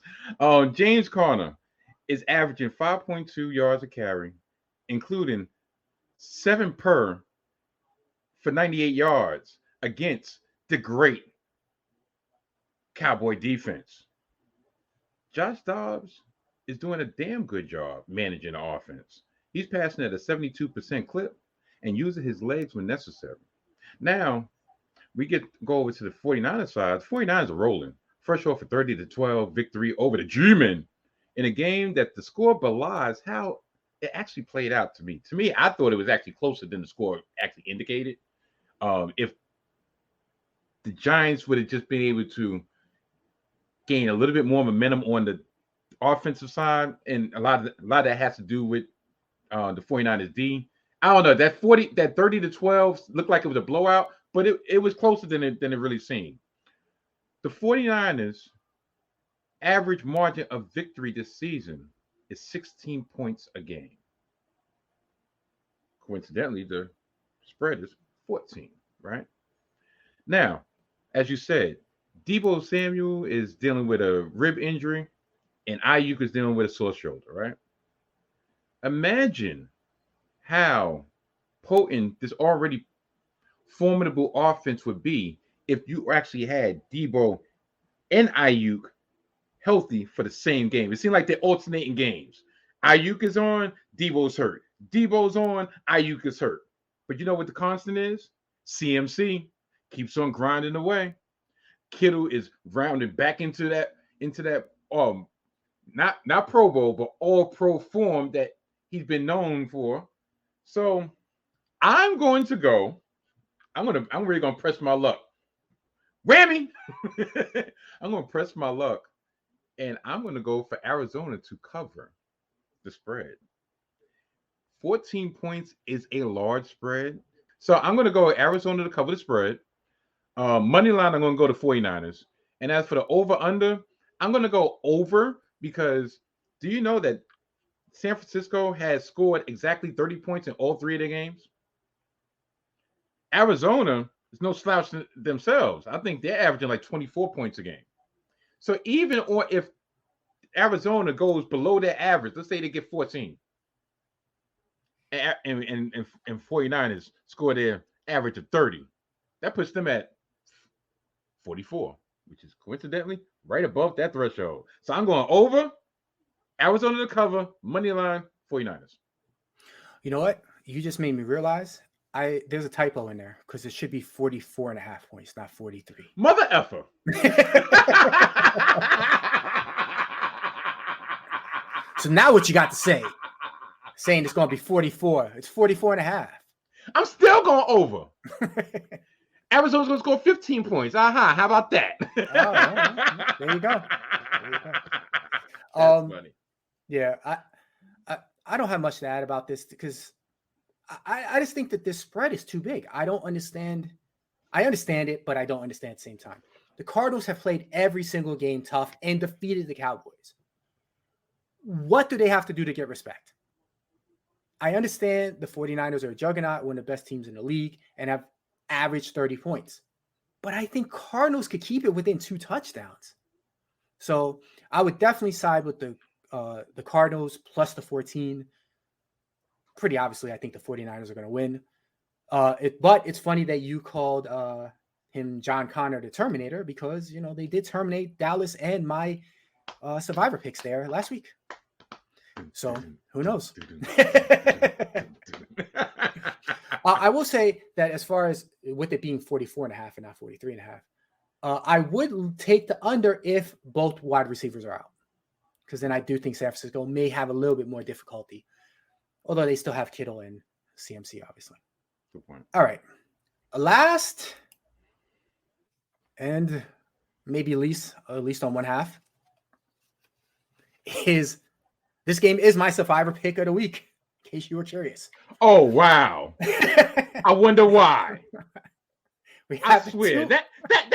James Conner is averaging 5.2 yards a carry, including 7 per for 98 yards against the great Cowboy defense. Josh Dobbs is doing a damn good job managing the offense. He's passing at a 72% clip and using his legs when necessary. Now, we go over to the 49ers side. The 49ers are rolling. Fresh off a 30-12 victory over the G-Men in a game that the score belies how it actually played out to me. To me, I thought it was actually closer than the score actually indicated. If the Giants would have just been able to gain a little bit more momentum on the offensive side, and a lot of that has to do with the 49ers D. I don't know, that 30-12 looked like it was a blowout, but it was closer than it really seemed. The 49ers average margin of victory this season is 16 points a game. Coincidentally, the spread is 14, right? Now, as you said, Deebo Samuel is dealing with a rib injury, and Ayuk is dealing with a sore shoulder, right? Imagine how potent this already formidable offense would be if you actually had Deebo and Ayuk healthy for the same game. It seemed like they're alternating games. Ayuk is on, Deebo's hurt. Deebo's on, Ayuk is hurt. But you know what the constant is? CMC keeps on grinding away. Kittle is rounded back into that not Pro Bowl, but all pro form that he's been known for. So I'm really gonna press my luck. Whammy! I'm gonna press my luck, and I'm gonna go for Arizona to cover the spread. 14 points is a large spread. So I'm gonna go Arizona to cover the spread. Money line, I'm gonna go to 49ers. And as for the over-under, I'm gonna go over, because do you know that San Francisco has scored exactly 30 points in all 3 of their games? Arizona is no slouch themselves. I think they're averaging like 24 points a game. So even if Arizona goes below their average, let's say they get 14, and 49ers score their average of 30, that puts them at 44, which is coincidentally right above that threshold. So I'm going over, Arizona to cover, money line, 49ers. You know what? You just made me realize there's a typo in there, because it should be 44.5 points, not 43. Mother effer. So now what you got to say? Saying it's going to be 44. It's 44.5. I'm still going over. Arizona's going to score 15 points. Aha, how about that? Oh, there you go. That's funny. Yeah, I don't have much to add about this, because I just think that this spread is too big. I don't understand. I understand it, but I don't understand at the same time. the Cardinals have played every single game tough and defeated the Cowboys. What do they have to do to get respect? I understand the 49ers are a juggernaut, one of the best teams in the league, and have averaged 30 points. But I think Cardinals could keep it within 2 touchdowns. So I would definitely side with the Cardinals plus the 14. Pretty obviously, I think the 49ers are going to win. But it's funny that you called him John Connor the Terminator because, they did terminate Dallas and my Survivor picks there last week. So who knows? I will say that as far as with it being 44.5 and not 43.5, I would take the under if both wide receivers are out. Because then I do think San Francisco may have a little bit more difficulty. Although they still have Kittle and CMC, obviously. Good point. All right. Last and maybe least, at least on one half, is this game is my Survivor pick of the week, in case you were curious. Oh, wow. I wonder why. I swear, that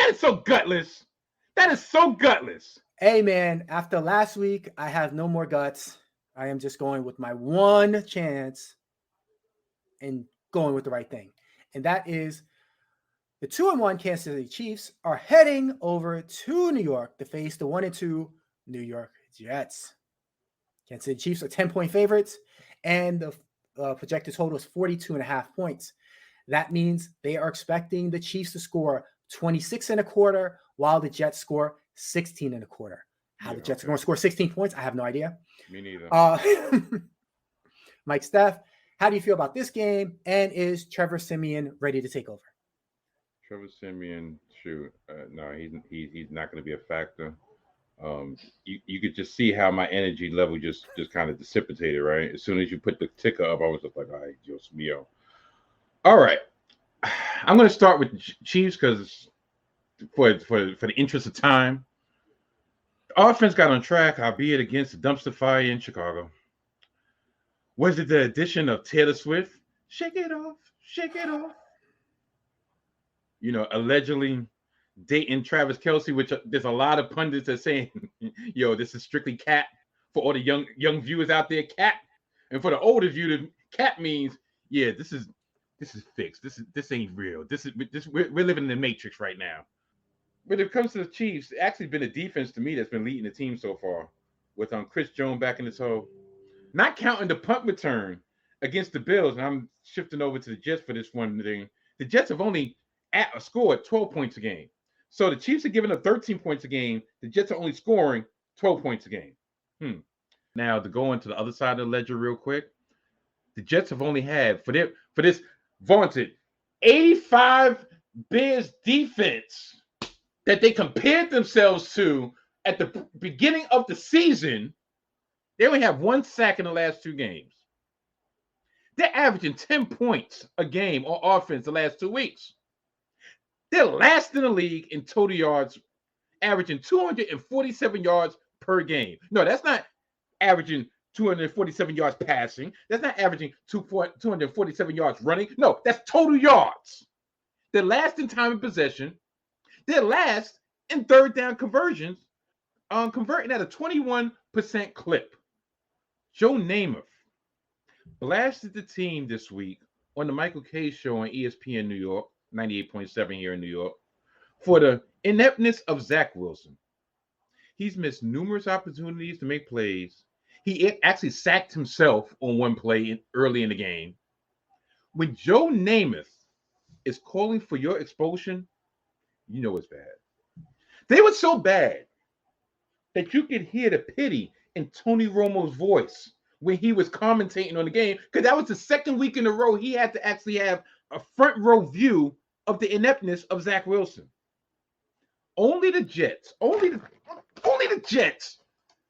is so gutless. That is so gutless. Hey, man, after last week, I have no more guts. I am just going with my one chance and going with the right thing. And that is the 2-1 Kansas City Chiefs are heading over to New York to face the 1-2 New York Jets. Kansas City Chiefs are 10-point favorites, and the projected total is 42.5 points. That means they are expecting the Chiefs to score 26.25, while the Jets score 16.25. How the Jets are going to score 16 points, I have no idea. Me neither. Mike Steph, how do you feel about this game? And is Trevor Siemian ready to take over? Trevor Siemian, shoot, no, he's not going to be a factor. You could just see how my energy level just kind of dissipated, right? As soon as you put the ticker up, I was just like, all right, Dios mío. All right. I'm going to start with the Chiefs because for the interest of time, the offense got on track, albeit against the dumpster fire in Chicago. Was it the addition of Taylor Swift? Shake it off, shake it off. Allegedly dating Travis Kelce, which there's a lot of pundits that saying, yo, this is strictly cat. For all the young viewers out there, cat. And for the older viewers, cat means, yeah, this is fixed. This ain't real. We're living in the Matrix right now. When it comes to the Chiefs, it's actually been a defense to me that's been leading the team so far, with Chris Jones back in his hole. Not counting the punt return against the Bills, and I'm shifting over to the Jets for this one thing. The Jets have only scored 12 points a game. So the Chiefs are giving up 13 points a game. The Jets are only scoring 12 points a game. Now, to go into the other side of the ledger real quick, the Jets have only had, for this vaunted 85 Bears defense that they compared themselves to at the beginning of the season, they only have 1 sack in the last 2 games. They're averaging 10 points a game on offense the last 2 weeks. They're last in the league in total yards, averaging 247 yards per game. No, that's not averaging 247 yards passing. That's not averaging 247 yards running. No, that's total yards. They're last in time of possession. They're last in third down conversions, converting at a 21% clip. Joe Namath blasted the team this week on the Michael Kay show on ESPN New York, 98.7 here in New York, for the ineptness of Zach Wilson. He's missed numerous opportunities to make plays. He actually sacked himself on one play early in the game. When Joe Namath is calling for your expulsion, you know it's bad. They were so bad that you could hear the pity in Tony Romo's voice when he was commentating on the game, because that was the second week in a row he had to actually have a front row view of the ineptness of Zach Wilson. Only the Jets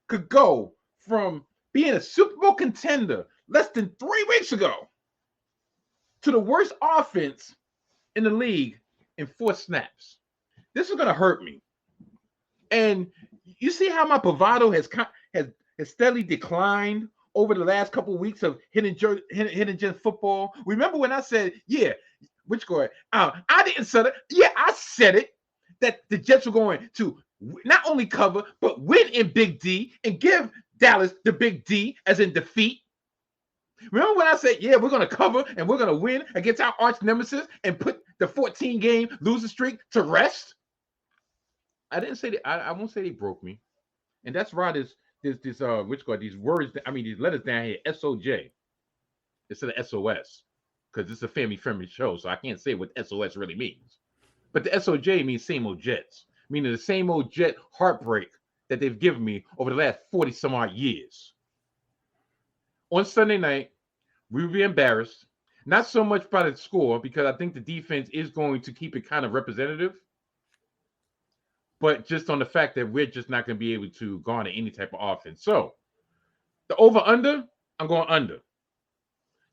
could go from being a Super Bowl contender less than 3 weeks ago to the worst offense in the league in 4 snaps. This is going to hurt me. And you see how my bravado has steadily declined over the last couple of weeks of hitting Gen football. Remember when I said, yeah, which guy? I didn't say it. Yeah, I said it. that the Jets were going to not only cover, but win in Big D and give Dallas the Big D, as in defeat. Remember when I said, yeah, we're going to cover and we're going to win against our arch nemesis and put the 14-game losing streak to rest? I didn't say that. I won't say they broke me. And that's why these words, these letters down here, SOJ, instead of SOS, because it's a family-friendly show, so I can't say what SOS really means. But the SOJ means same old Jets, meaning the same old Jet heartbreak that they've given me over the last 40-some-odd years. On Sunday night, we will be embarrassed, not so much by the score, because I think the defense is going to keep it kind of representative, but just on the fact that we're just not going to be able to garner any type of offense. So, the over-under, I'm going under.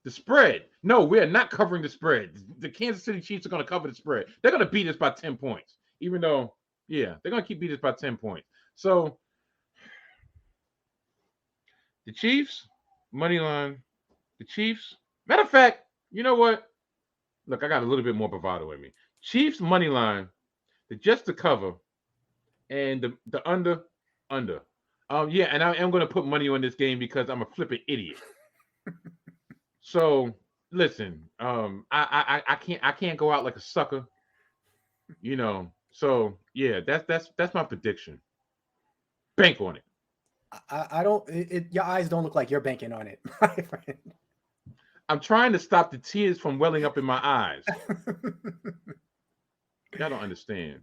The spread, no, we're not covering the spread. The Kansas City Chiefs are going to cover the spread. They're going to beat us by 10 points, even though, yeah, they're going to keep beating us by 10 points. So, the Chiefs, money line, the Chiefs. Matter of fact, you know what? Look, I got a little bit more bravado in me. Chiefs, money line, the Jets to cover, and the under. Yeah, and I am going to put money on this game because I'm a flipping idiot. So listen, I can't go out like a sucker, you know. So yeah, that's my prediction. Bank on it. I don't. Your eyes don't look like you're banking on it, my friend. I'm trying to stop the tears from welling up in my eyes. Y'all don't understand.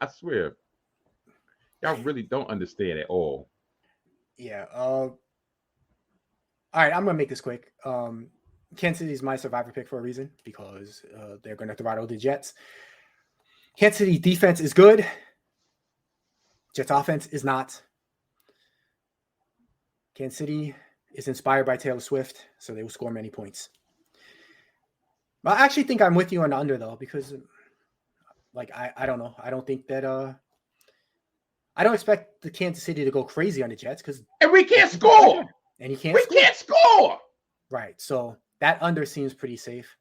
I swear. Y'all really don't understand at all. Yeah. All right, I'm gonna make this quick. Kansas City is my survivor pick for a reason because they're gonna throttle the Jets. Kansas City defense is good. Jets offense is not. Kansas City is inspired by Taylor Swift, so they will score many points. But I actually think I'm with you on the under though, because like I don't know. I don't think that I don't expect the Kansas City to go crazy on the Jets because we can't score. And he can't. We can't score. Right. So that under seems pretty safe.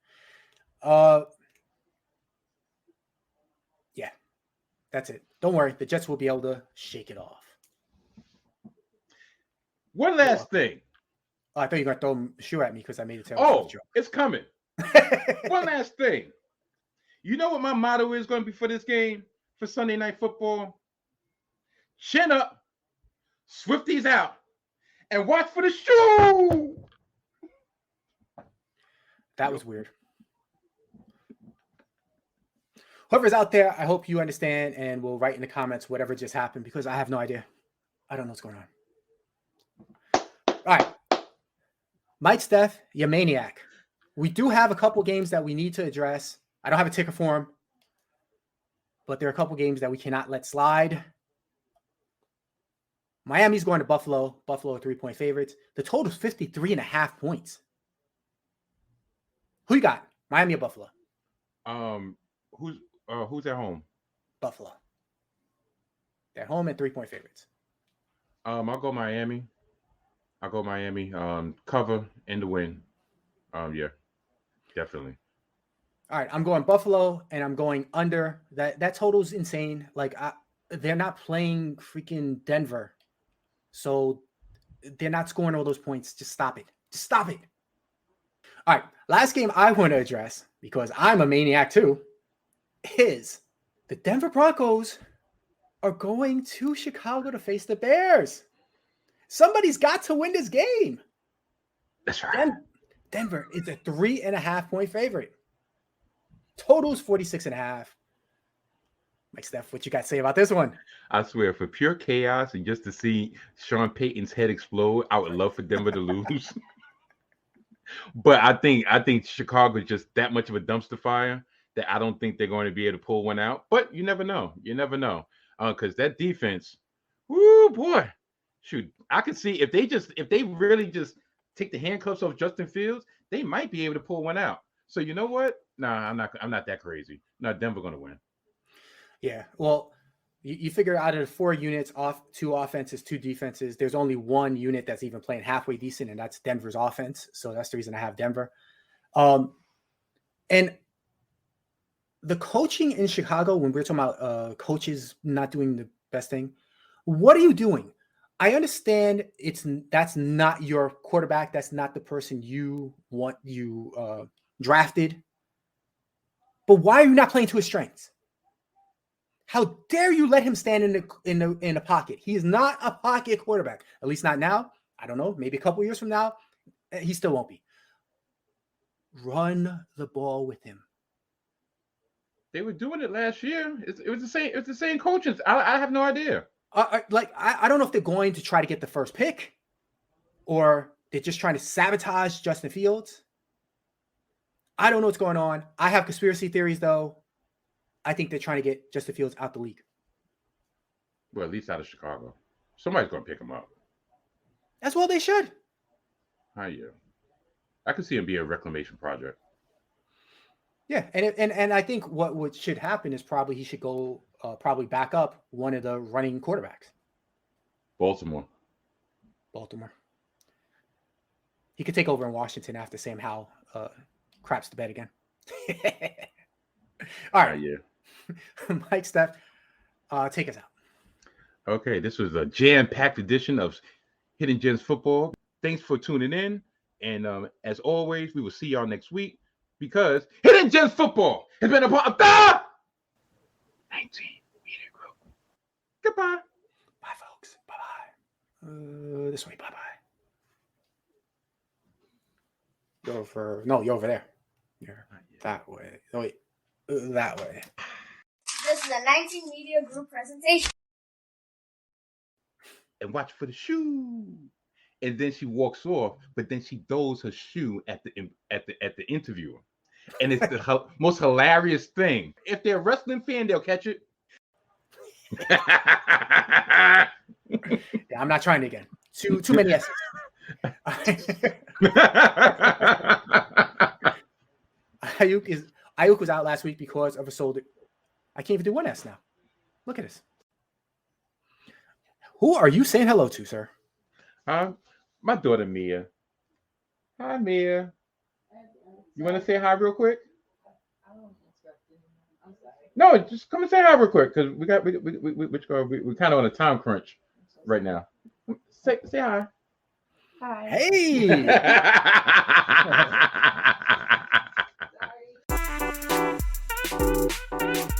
Yeah. That's it. Don't worry. The Jets will be able to shake it off. One last thing. Oh, I thought you were going to throw a shoe at me because I made a terrible joke. It's coming. One last thing. You know what my motto is going to be for this game, for Sunday Night Football? Chin up, Swifties out, and watch for the shoe. That was weird. Whoever's out there, I hope you understand and will write in the comments whatever just happened because I have no idea. I don't know what's going on. All right. Mike Steph, you maniac. We do have a couple games that we need to address. I don't have a ticker for him, but there are a couple games that we cannot let slide. Miami's going to Buffalo. Buffalo 3-point favorites. The total is 53.5 points. Who you got? Miami or Buffalo? Who's at home? Buffalo. They're at home and 3-point favorites. I'll go Miami. Cover and the win. Yeah, definitely. All right, I'm going Buffalo and I'm going under. That total's insane. Like they're not playing freaking Denver. So they're not scoring all those points. Just stop it. All right. Last game I want to address, because I'm a maniac too, is the Denver Broncos are going to Chicago to face the Bears. Somebody's got to win this game. That's right. Denver is a 3.5-point favorite. Total's 46.5. Mike Steph, what you got to say about this one? I swear, for pure chaos and just to see Sean Payton's head explode, I would love for Denver to lose. But I think Chicago is just that much of a dumpster fire that I don't think they're going to be able to pull one out. But you never know. Because that defense, whoo boy, shoot, I can see if they really just take the handcuffs off Justin Fields, they might be able to pull one out. So you know what? Nah, I'm not that crazy. No, Denver going to win. Yeah, well, you figure out of the 4 units, 2 offenses, 2 defenses, there's only 1 unit that's even playing halfway decent, and that's Denver's offense. So that's the reason I have Denver. And the coaching in Chicago, when we're talking about coaches not doing the best thing, what are you doing? I understand that's not your quarterback. That's not the person you drafted. But why are you not playing to his strengths? How dare you let him stand in the pocket? He is not a pocket quarterback. At least not now. I don't know. Maybe a couple years from now, he still won't be. Run the ball with him. They were doing it last year. It was the same. It was the same coaches. I have no idea. I don't know if they're going to try to get the first pick, or they're just trying to sabotage Justin Fields. I don't know what's going on. I have conspiracy theories, though. I think they're trying to get Justin Fields out the league. Well, at least out of Chicago. Somebody's going to pick him up. As well, they should. How you? I could see him be a reclamation project. Yeah, and I think what should happen is probably he should go probably back up one of the running quarterbacks. Baltimore. He could take over in Washington after Sam Howell craps the bed again. All right, yeah. Mike Steph, take us out. Okay, this was a jam-packed edition of Hidden Gems Football. Thanks for tuning in, and as always, we will see y'all next week because Hidden Gems Football has been a part of the 19 Media Group. Goodbye. Bye, folks. Bye-bye. This way. Bye-bye. You're over there. You're that way. Oh, wait. That way. This is a 19 Media Group presentation. And watch for the shoe. And then she walks off, but then she throws her shoe at the interviewer. And it's the most hilarious thing. If they're a wrestling fan, they'll catch it. Yeah, I'm not trying it again. Too many S's. Ayuk was out last week because of a shoulder. I can't even do one S now. Look at this. Who are you saying hello to, sir? My daughter Mia. Hi, Mia. You want to say hi real quick? No, just come and say hi real quick because we're kind of on a time crunch right now. Say hi. Hi. Hey. Sorry.